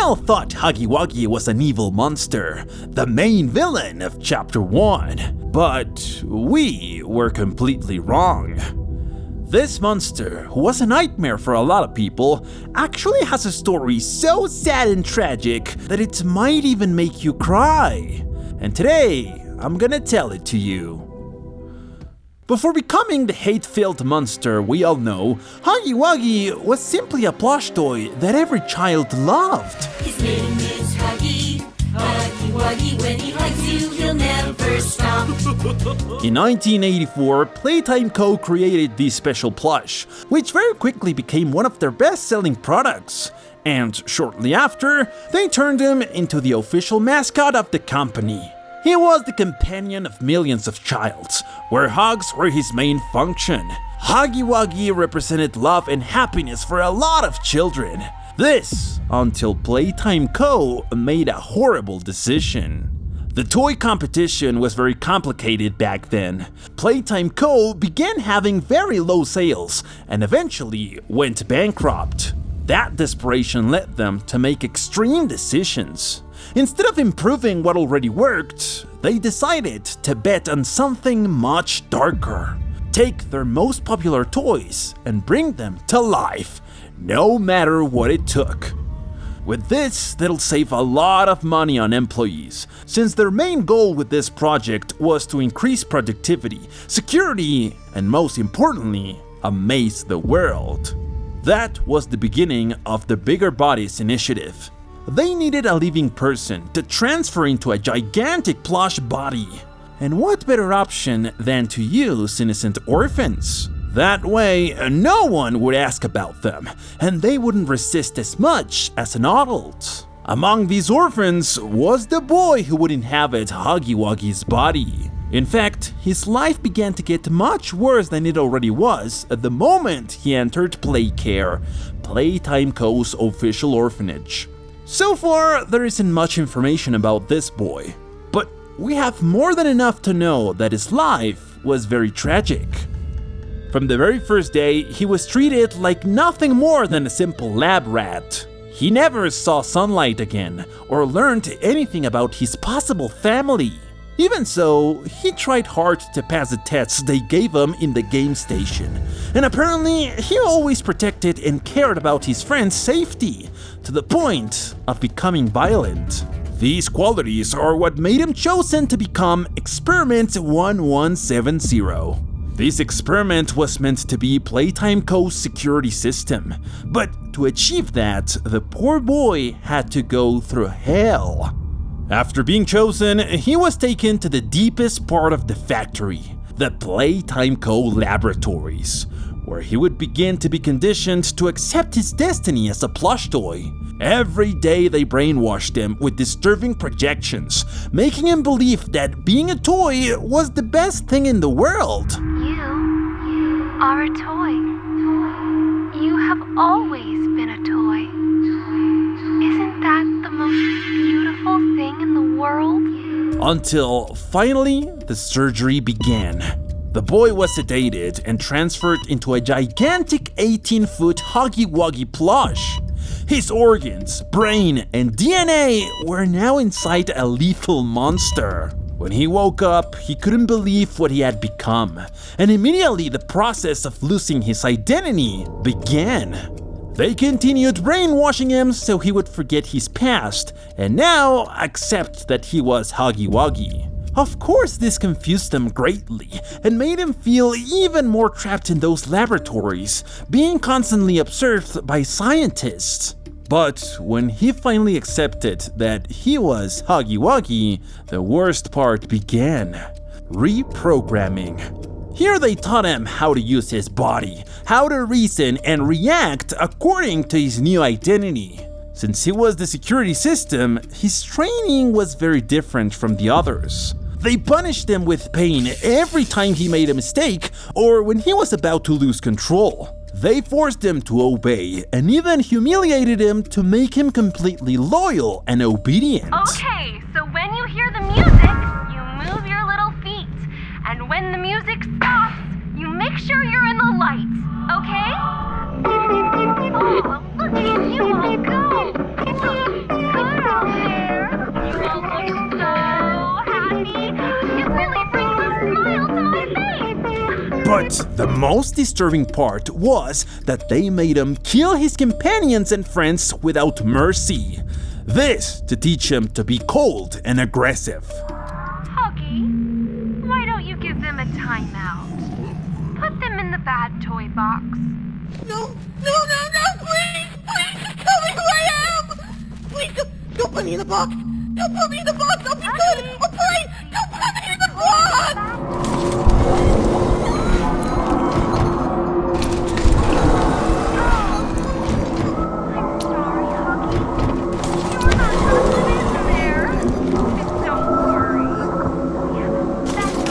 all thought Huggy Wuggy was an evil monster, the main villain of Chapter 1, but we were completely wrong. This monster, who was a nightmare for a lot of people, actually has a story so sad and tragic that it might even make you cry. And today, I'm gonna tell it to you. Before becoming the hate-filled monster we all know, Huggy Wuggy was simply a plush toy that every child loved. His name is Huggy. Huggy Wuggy, when he hugs you, he'll never stop. In 1984, Playtime Co created this special plush, which very quickly became one of their best-selling products. And shortly after, they turned him into the official mascot of the company. He was the companion of millions of childs, where hugs were his main function. Huggy Wuggy represented love and happiness for a lot of children. This, until Playtime Co. made a horrible decision. The toy competition was very complicated back then. Playtime Co. began having very low sales and eventually went bankrupt. That desperation led them to make extreme decisions. Instead of improving what already worked, they decided to bet on something much darker. Take their most popular toys and bring them to life, no matter what it took. With this, they'll save a lot of money on employees, since their main goal with this project was to increase productivity, security, and most importantly, amaze the world. That was the beginning of the Bigger Bodies initiative. They needed a living person to transfer into a gigantic plush body. And what better option than to use innocent orphans? That way, no one would ask about them, and they wouldn't resist as much as an adult. Among these orphans was the boy who would inhabit Huggy Wuggy's body. In fact, his life began to get much worse than it already was at the moment he entered Playcare, Playtime Co.'s official orphanage. So far, there isn't much information about this boy, but we have more than enough to know that his life was very tragic. From the very first day, he was treated like nothing more than a simple lab rat. He never saw sunlight again or learned anything about his possible family. Even so, he tried hard to pass the tests they gave him in the game station, and apparently he always protected and cared about his friends' safety, to the point of becoming violent. These qualities are what made him chosen to become Experiment 1170. This experiment was meant to be Playtime Co.'s security system, but to achieve that, the poor boy had to go through hell. After being chosen, he was taken to the deepest part of the factory, the Playtime Co. laboratories, where he would begin to be conditioned to accept his destiny as a plush toy. Every day they brainwashed him with disturbing projections, making him believe that being a toy was the best thing in the world. You are a toy. You have always been a toy. Isn't that the most beautiful thing in the world? Until finally, the surgery began. The boy was sedated and transferred into a gigantic 18-foot Huggy Wuggy plush. His organs, brain, and DNA were now inside a lethal monster. When he woke up, he couldn't believe what he had become, and immediately the process of losing his identity began. They continued brainwashing him so he would forget his past, and now accept that he was Huggy Wuggy. Of course, this confused him greatly and made him feel even more trapped in those laboratories, being constantly observed by scientists. But when he finally accepted that he was Huggy Wuggy, the worst part began: reprogramming. Here they taught him how to use his body, how to reason and react according to his new identity. Since he was the security system, his training was very different from the others. They punished him with pain every time he made a mistake or when he was about to lose control. They forced him to obey and even humiliated him to make him completely loyal and obedient. Okay, so when you hear the music, you move your little feet. And when the music stops, you make sure you're in the light, okay? Oh, look at you all go! But the most disturbing part was that they made him kill his companions and friends without mercy. This to teach him to be cold and aggressive. Huggy, why don't you give them a timeout? Put them in the bad toy box. No, please, tell me who I am! Please, don't put me in the box! Don't put me in the box, I'll be good! Oh, please, don't put me in the box! I'm sorry, Huggy. You're not supposed to be in there. Don't worry. We have a special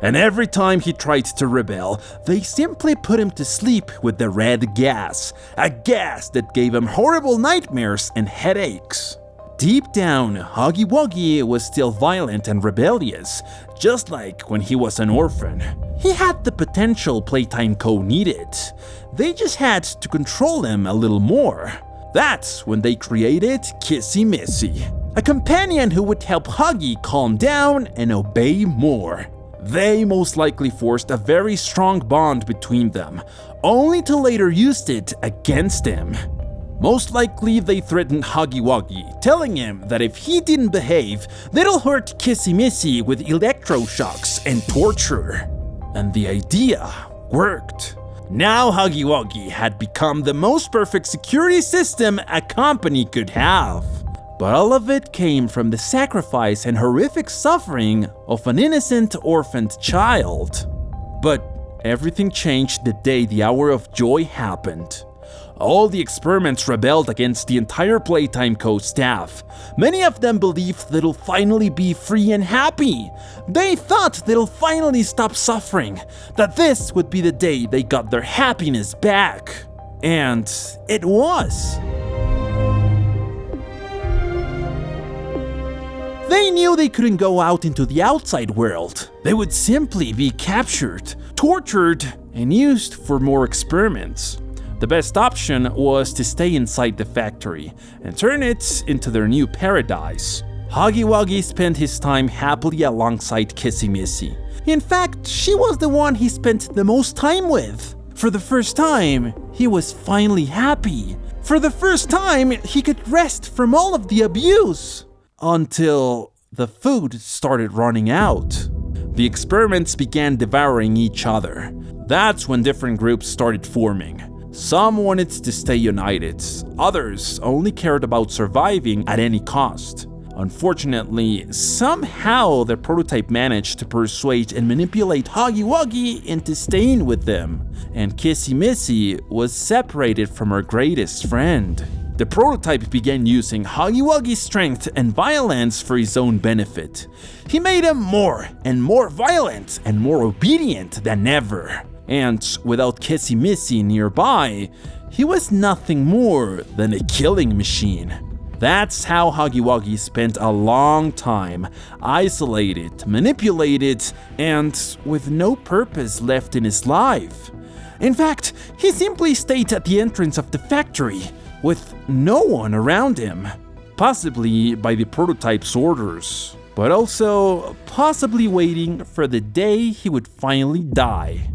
And every time he tried to rebel, they simply put him to sleep with the red gas, a gas that gave him horrible nightmares and headaches. Deep down, Huggy Wuggy was still violent and rebellious, just like when he was an orphan. He had the potential Playtime Co needed. They just had to control him a little more. That's when they created Kissy Missy, a companion who would help Huggy calm down and obey more. They most likely forced a very strong bond between them, only to later use it against him. Most likely they threatened Huggy Wuggy, telling him that if he didn't behave, they'll hurt Kissy Missy with electroshocks and torture. And the idea worked. Now Huggy Wuggy had become the most perfect security system a company could have. But all of it came from the sacrifice and horrific suffering of an innocent orphaned child. But everything changed the day the hour of joy happened. All the experiments rebelled against the entire Playtime Co staff. Many of them believed they'll finally be free and happy. They thought they'll finally stop suffering, that this would be the day they got their happiness back. And it was. They knew they couldn't go out into the outside world. They would simply be captured, tortured, and used for more experiments. The best option was to stay inside the factory and turn it into their new paradise. Huggy Wuggy spent his time happily alongside Kissy Missy. In fact, she was the one he spent the most time with. For the first time, he was finally happy. For the first time, he could rest from all of the abuse. Until the food started running out. The experiments began devouring each other. That's when different groups started forming. Some wanted to stay united, others only cared about surviving at any cost. Unfortunately, somehow the prototype managed to persuade and manipulate Huggy Wuggy into staying with them, and Kissy Missy was separated from her greatest friend. The prototype began using Huggy Wuggy's strength and violence for his own benefit. He made him more and more violent and more obedient than ever. And without Kissy Missy nearby, he was nothing more than a killing machine. That's how Huggy Wuggy spent a long time, isolated, manipulated, and with no purpose left in his life. In fact, he simply stayed at the entrance of the factory, with no one around him, possibly by the prototype's orders, but also possibly waiting for the day he would finally die.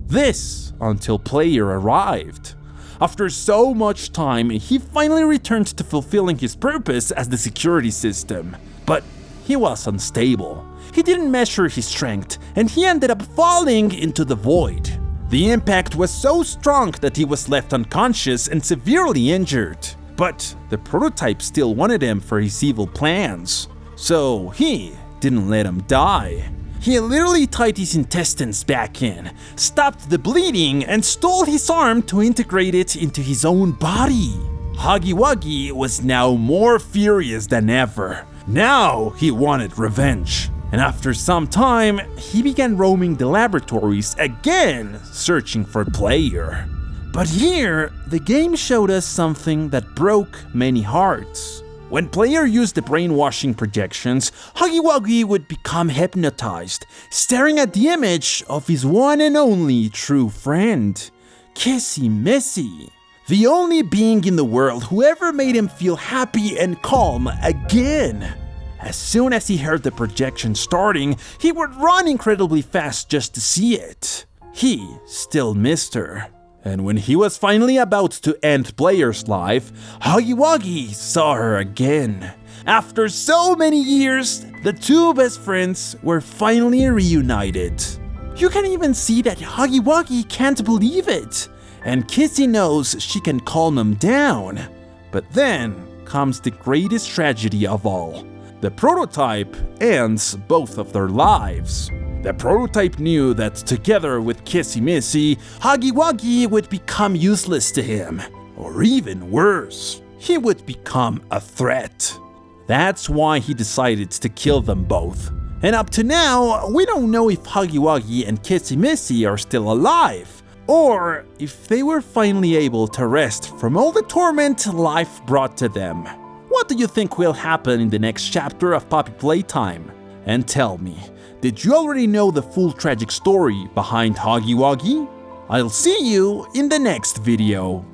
This until Player arrived. After so much time, he finally returned to fulfilling his purpose as the security system, but he was unstable. He didn't measure his strength, and he ended up falling into the void. The impact was so strong that he was left unconscious and severely injured. But the prototype still wanted him for his evil plans, so he didn't let him die. He literally tied his intestines back in, stopped the bleeding, and stole his arm to integrate it into his own body. Huggy Wuggy was now more furious than ever. Now he wanted revenge. And after some time, he began roaming the laboratories again, searching for Player. But here, the game showed us something that broke many hearts. When Player used the brainwashing projections, Huggy Wuggy would become hypnotized, staring at the image of his one and only true friend. Kissy Missy, the only being in the world who ever made him feel happy and calm again. As soon as he heard the projection starting, he would run incredibly fast just to see it. He still missed her. And when he was finally about to end Player's life, Huggy Wuggy saw her again. After so many years, the two best friends were finally reunited. You can even see that Huggy Wuggy can't believe it, and Kissy knows she can calm him down. But then comes the greatest tragedy of all. The prototype ends both of their lives. The prototype knew that together with Kissy Missy, Huggy Wuggy would become useless to him. Or even worse, he would become a threat. That's why he decided to kill them both. And up to now, we don't know if Huggy Wuggy and Kissy Missy are still alive, or if they were finally able to rest from all the torment life brought to them. What do you think will happen in the next chapter of Poppy Playtime? And tell me, did you already know the full tragic story behind Huggy Wuggy? I'll see you in the next video.